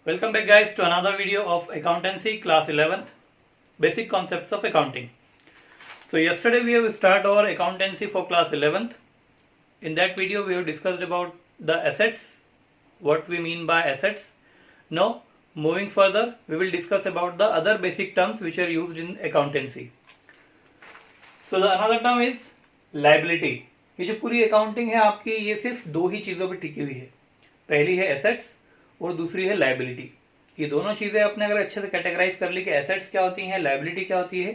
Welcome back guys to another video of accountancy class 11th basic concepts of accounting. So yesterday we have started our accountancy for class 11th. In that video we have discussed about the assets, what we mean by assets. Now moving further we will discuss about the other basic terms which are used in accountancy. So the another term is liability. ये जो पूरी accounting है आपकी ये सिर्फ दो ही चीजों पर टिकी हुई है, पहली है एसेट्स और दूसरी है लायबिलिटी। ये दोनों चीजें आपने अगर अच्छे से कैटेगराइज कर ली कि एसेट्स क्या होती हैं, लायबिलिटी क्या होती है,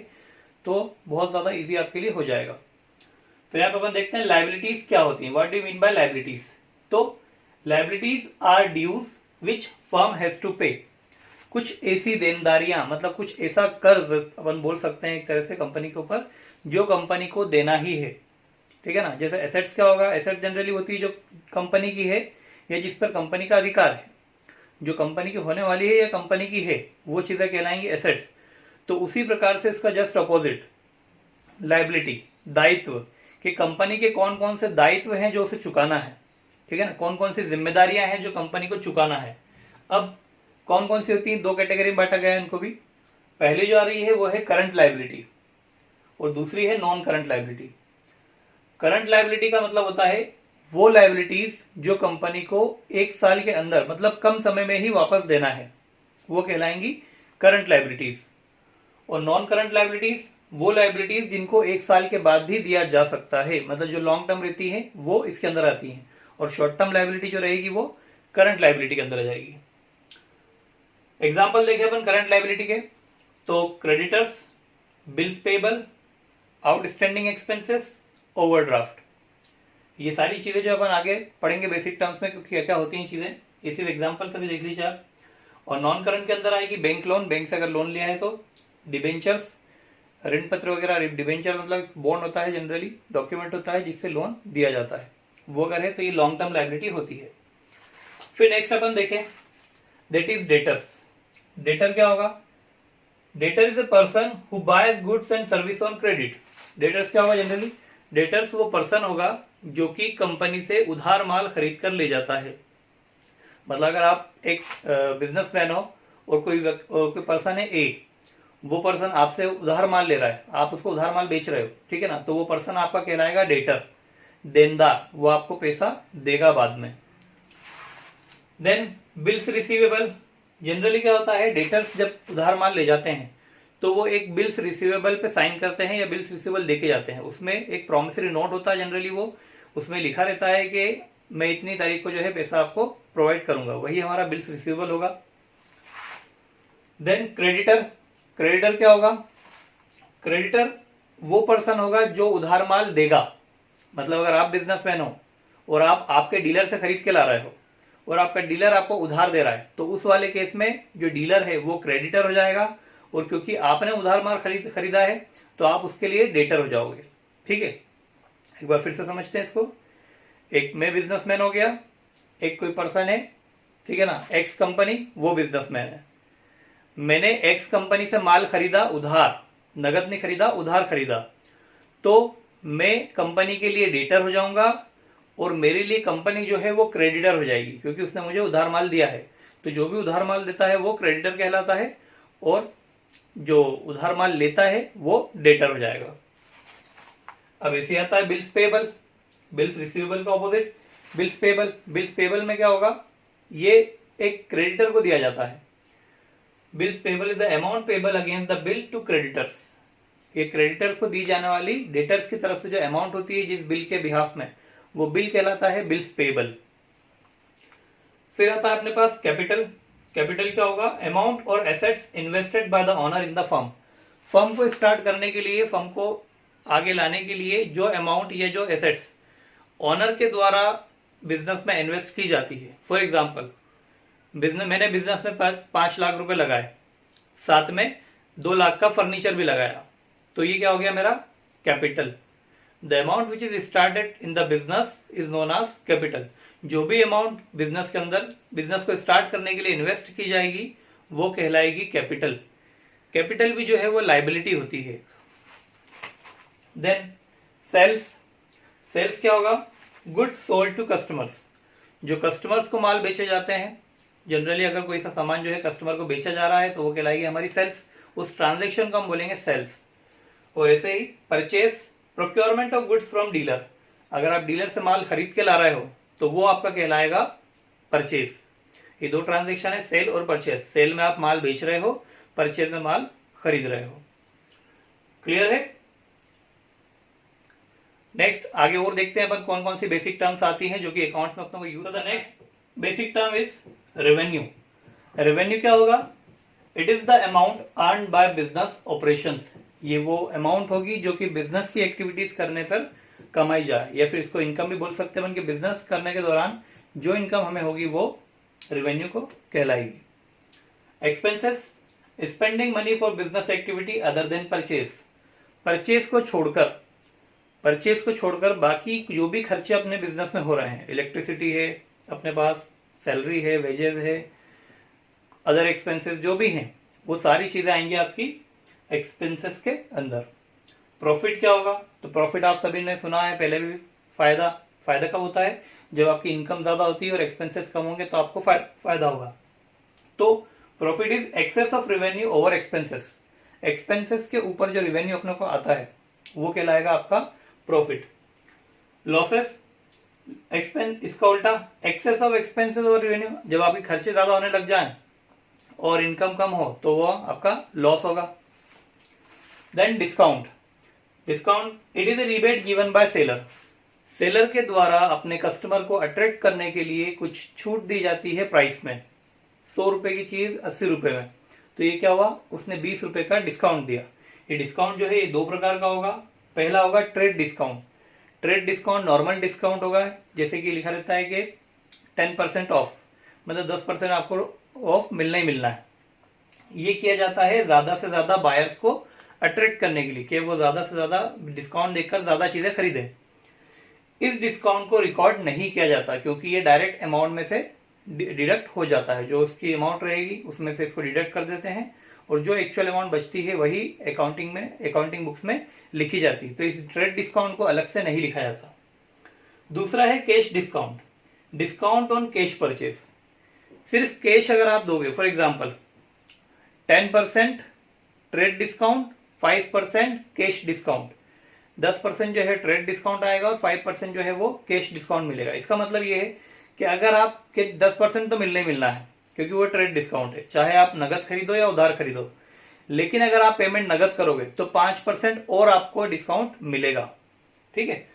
तो बहुत ज्यादा इजी आपके लिए हो जाएगा। तो यहाँ पे अपन देखते हैं लायबिलिटीज क्या होती हैं, what do you mean by liabilities. तो liabilities are dues which firm has to pay. कुछ ऐसी देनदारियां, मतलब कुछ ऐसा कर्ज अपन बोल सकते हैं एक तरह से कंपनी के ऊपर, जो कंपनी को देना ही है, ठीक है ना। जैसे एसेट्स क्या होगा, एसेट जनरली होती है जो कंपनी की है या जिस पर कंपनी का अधिकार है, जो कंपनी की होने वाली है या कंपनी की है, वो चीजें कहलाएंगी एसेट्स। तो उसी प्रकार से इसका जस्ट अपोजिट लायबिलिटी, दायित्व, कि कंपनी के कौन कौन से दायित्व हैं जो उसे चुकाना है, ठीक है ना, कौन कौन सी जिम्मेदारियां हैं जो कंपनी को चुकाना है। अब कौन कौन सी होती है, दो कैटेगरी में बांटा गया है इनको भी। पहली जो आ रही है वो है करंट लायबिलिटी और दूसरी है non current liability. Current liability का मतलब होता है वो लायबिलिटीज जो कंपनी को एक साल के अंदर, मतलब कम समय में ही वापस देना है, वो कहलाएंगी करंट लायबिलिटीज। और नॉन करंट लायबिलिटीज वो लायबिलिटीज जिनको एक साल के बाद भी दिया जा सकता है, मतलब जो लॉन्ग टर्म रहती है वो इसके अंदर आती है, और शॉर्ट टर्म लायबिलिटी जो रहेगी वो करंट लायबिलिटी के अंदर आ जाएगी। एग्जाम्पल देखें अपन करंट लायबिलिटी के, तो creditors, bills payable, outstanding expenses, overdraft, ये सारी चीजें जो अपन आगे पढ़ेंगे बेसिक टर्म्स में क्योंकि क्या क्या होती हैं चीजें, ये सिर्फ एग्जाम्पल से भी देख लीजिए आप। और नॉन करंट के अंदर आएगी बैंक लोन, बैंक से अगर लोन लिया है तो डिबेंचर्स, ऋण पत्र वगैरह। डिबेंचर मतलब बॉन्ड होता है, जनरली डॉक्यूमेंट होता है जिससे लोन दिया जाता है, वो अगर है तो ये लॉन्ग टर्म लायबिलिटी होती है। फिर नेक्स्ट अपन देखें, दैट इज डेटर्स। डेटर क्या होगा, debtor is a person who boys goods and service on credit. Debtors क्या होगा, जनरली डेटर्स वो पर्सन होगा जो कि कंपनी से उधार माल खरीद कर ले जाता है। मतलब अगर आप एक बिजनेसमैन हो और कोई पर्सन है ए, वो पर्सन आपसे उधार माल ले रहा है, आप उसको उधार माल बेच रहे हो, ठीक है ना, तो वो पर्सन आपका कहलाएगा डेटर, देनदार, वो आपको पैसा देगा बाद में। देन बिल्स रिसीवेबल, जनरली क्या होता है, डेटर्स जब उधार माल ले जाते हैं तो वो एक बिल्स रिसीवेबल पे साइन करते हैं या बिल्स रिसीवेबल देके जाते हैं। उसमें एक प्रॉमिसरी नोट होता है जनरली, वो उसमें लिखा रहता है कि मैं इतनी तारीख को जो है पैसा आपको प्रोवाइड करूंगा, वही हमारा बिल्स रिसीवेबल होगा। देन क्रेडिटर, क्रेडिटर क्या होगा, क्रेडिटर वो पर्सन होगा जो उधार माल देगा। मतलब अगर आप बिजनेसमैन हो और आप आपके डीलर से खरीद के ला रहे हो और आपका डीलर आपको उधार दे रहा है, तो उस वाले केस में जो डीलर है वो क्रेडिटर हो जाएगा, और क्योंकि आपने उधार माल खरीदा है तो आप उसके लिए डेटर हो जाओगे, ठीक है। एक बार फिर से समझते हैं इसको। एक मैं बिजनेसमैन हो गया, एक कोई पर्सन है, ठीक है ना, एक्स कंपनी, वो बिजनेसमैन है। मैंने एक्स कंपनी से माल खरीदा उधार, नगद नहीं खरीदा, उधार खरीदा, तो मैं कंपनी के लिए डेटर हो जाऊंगा और मेरे लिए कंपनी जो है वो क्रेडिटर हो जाएगी, क्योंकि उसने मुझे उधार माल दिया है। तो जो भी उधार माल देता है वो क्रेडिटर कहलाता है और जो उधार माल लेता है वो डेटर हो जाएगा। अब ऐसे आता है बिल्स पेबल, बिल्स रिसीवेबल का opposite bills payable. Bills payable में क्या होगा, ये एक क्रेडिटर को दिया जाता है। Bills payable is the amount payable against the bill to creditors. ये क्रेडिटर्स को दी जाने वाली डेटर्स की तरफ से जो अमाउंट होती है जिस बिल के बिहाफ में, वो बिल कहलाता है बिल्स पेबल। फिर आता है अपने पास कैपिटल। कैपिटल क्या होगा, अमाउंट और assets invested by the owner in the firm. Firm को स्टार्ट करने के लिए, फर्म को आगे लाने के लिए जो अमाउंट या जो एसेट्स ओनर के द्वारा बिजनेस में इन्वेस्ट की जाती है। फॉर एग्जांपल मैंने बिजनेस में 5 लाख रुपए लगाए, साथ में 2 लाख का फर्नीचर भी लगाया, तो ये क्या हो गया मेरा capital. The amount which is started in the business is known as capital. जो भी अमाउंट बिजनेस के अंदर, बिजनेस को स्टार्ट करने के लिए इन्वेस्ट की जाएगी वो कहलाएगी कैपिटल। कैपिटल भी जो है वो लायबिलिटी होती है। देन सेल्स, सेल्स क्या होगा, गुड्स सोल्ड टू कस्टमर्स। जो कस्टमर्स को माल बेचे जाते हैं जनरली अगर कोई सा सामान जो है कस्टमर को बेचा जा रहा है तो वो कहलाएगी हमारी सेल्स, उस ट्रांजेक्शन को हम बोलेंगे सेल्स। और ऐसे ही purchase, procurement of goods from dealer, अगर आप डीलर से माल खरीद के ला रहे हो तो वो आपका कहलाएगा परचेस। ये दो ट्रांजेक्शन है, सेल और परचेस। सेल में आप माल बेच रहे हो, परचेस में माल खरीद रहे हो। क्लियर है? नेक्स्ट आगे और देखते हैं अपन कौन कौन सी बेसिक टर्म्स आती हैं जो कि अकाउंट्स में अपने को use. The next basic term is revenue. Revenue क्या होगा? It is the amount earn by business operations. ये वो अमाउंट होगी जो कि बिजनेस की एक्टिविटीज करने पर कमाई जाए, या फिर इसको इनकम भी बोल सकते हैं कि बिजनेस करने के दौरान जो इनकम हमें होगी वो रेवेन्यू को कहलाएगी। Expenses, spending money for business activity other than purchase. Purchase को छोड़कर बाकी जो भी खर्चे अपने बिजनेस में हो रहे हैं, इलेक्ट्रिसिटी है अपने पास, सैलरी है, वेजेस है, अदर एक्सपेंसेस जो भी हैं, वो सारी चीजें आएंगी आपकी एक्सपेंसेस के अंदर। प्रॉफिट क्या होगा? तो प्रॉफिट आप सभी ने सुना है पहले भी। फायदा कब होता है? जब आपकी इनकम ज्यादा होती है और एक्सपेंसेस कम होंगे तो आपको फायदा होगा। तो profit is excess of revenue over expenses. Expenses के ऊपर जो रेवेन्यू अपने को आता है वो कहलाएगा आपका प्रॉफिट। लॉसेस, इसका उल्टा एक्सेस ऑफ एक्सपेंसेस और रेवेन्यू, जब आपके खर्चे ज्यादा होने लग जाएं और इनकम कम हो तो वो आपका लॉस होगा। Then discount, it is a rebate given by seller. Seller के द्वारा अपने कस्टमर को अट्रैक्ट करने के लिए कुछ छूट दी जाती है प्राइस में। 100 रुपए की चीज 80 रुपए में, तो ये क्या हुआ? उसने 20 रुपए का डिस्काउंट दिया। ये डिस्काउंट जो है ये दो प्रकार का होगा। पहला होगा trade discount. Trade discount normal discount होगा, जैसे कि लिखा रहता है कि 10% ऑफ, मतलब 10% आपको ऑफ मिलना ही मिलना है। ये किया जाता है ज्यादा से ज्यादा बायर्स को अट्रैक्ट करने के लिए कि वो ज्यादा से ज्यादा डिस्काउंट देकर ज्यादा चीजें खरीदें। इस डिस्काउंट को रिकॉर्ड नहीं किया जाता क्योंकि ये डायरेक्ट अमाउंट में से डिडक्ट हो जाता है। जो उसकी अमाउंट रहेगी उसमें से इसको डिडक्ट कर देते हैं और जो एक्चुअल अमाउंट बचती है वही अकाउंटिंग बुक्स में लिखी जाती है। तो इस ट्रेड डिस्काउंट को अलग से नहीं लिखा जाता। दूसरा है cash discount, discount on cash purchase. सिर्फ कैश अगर आप दोगे, for example 10% trade discount, 5% cash discount, 10% जो है ट्रेड डिस्काउंट आएगा और 5% जो है वो कैश डिस्काउंट मिलेगा। इसका मतलब ये है कि अगर आपके 10% तो मिलना ही मिलना है क्योंकि वो ट्रेड डिस्काउंट है, चाहे आप नगद खरीदो या उधार खरीदो। लेकिन अगर आप पेमेंट नगद करोगे तो 5% और आपको डिस्काउंट मिलेगा। ठीक है,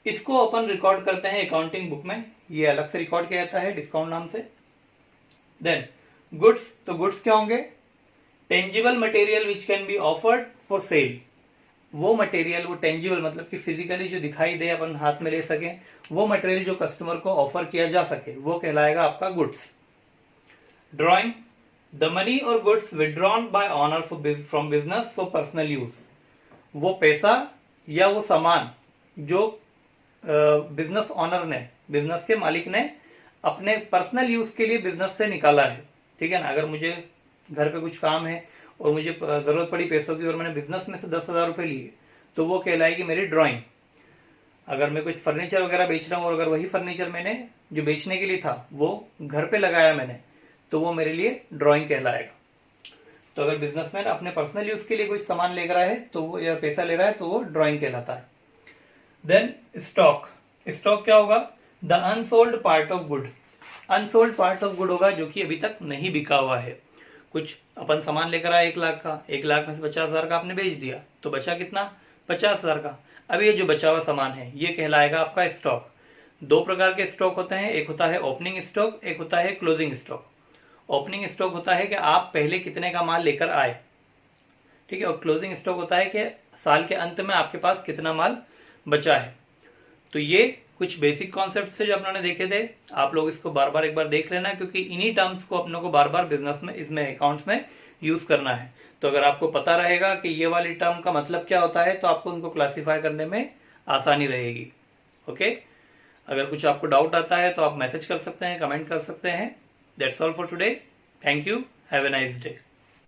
इसको अपन रिकॉर्ड करते हैं अकाउंटिंग बुक में, ये अलग से रिकॉर्ड किया जाता है डिस्काउंट नाम से। देन गुड्स, तो गुड्स क्या होंगे? Tangible material which can be offered for sale. वो मटेरियल, वो टेंजिबल मतलब कि फिजिकली जो दिखाई दे, अपन हाथ में ले सके, वो मटेरियल जो कस्टमर को ऑफर किया जा सके वो कहलाएगा आपका गुड्स। ड्रॉइंग, द मनी और goods withdrawn bye honour from business for personal use. वो पैसा या वो सामान जो बिजनेस ऑनर ने, बिजनेस के मालिक ने अपने पर्सनल यूज के लिए बिजनेस से निकाला है। ठीक है ना, अगर मुझे घर पे कुछ काम है और मुझे जरूरत पड़ी पैसों की और मैंने बिजनेस में से 10,000 रुपए लिए तो वो कहलाएगी मेरी ड्रॉइंग। अगर मैं कुछ फर्नीचर वगैरह बेच रहा हूँ और अगर वही फर्नीचर मैंने जो बेचने के लिए था वो घर पे लगाया मैंने, तो वो मेरे लिए ड्रॉइंग कहलाएगा। तो अगर बिजनेसमैन अपने पर्सनल यूज के लिए कोई सामान ले रहा है तो वो, या पैसा ले रहा है, तो वो ड्रॉइंग कहलाता है। देन स्टॉक, स्टॉक क्या होगा? The unsold part of good. Unsold part of good होगा जो कि अभी तक नहीं बिका हुआ है। कुछ अपन सामान लेकर आए 1 लाख का, 1 लाख में से 50,000 का आपने बेच दिया तो बचा कितना? 50,000 का। अब ये जो बचा हुआ सामान है ये कहलाएगा आपका स्टॉक। दो प्रकार के स्टॉक होते हैं, एक होता है ओपनिंग स्टॉक, एक होता है क्लोजिंग स्टॉक। ओपनिंग स्टॉक होता है कि आप पहले कितने का माल लेकर आए, ठीक है, और क्लोजिंग स्टॉक होता है कि साल के अंत में आपके पास कितना माल बचा है। तो ये कुछ बेसिक कॉन्सेप्ट से जो अपनों ने देखे थे, आप लोग इसको बार बार एक बार देख लेना क्योंकि इन्हीं टर्म्स को अपनों को बार बार बिजनेस में, इसमें अकाउंट्स में यूज करना है। तो अगर आपको पता रहेगा कि ये वाली टर्म का मतलब क्या होता है तो आपको उनको क्लासिफाई करने में आसानी रहेगी। ओके, अगर कुछ आपको डाउट आता है तो आप मैसेज कर सकते हैं, कमेंट कर सकते हैं। That's all for today. Thank you, have a nice day.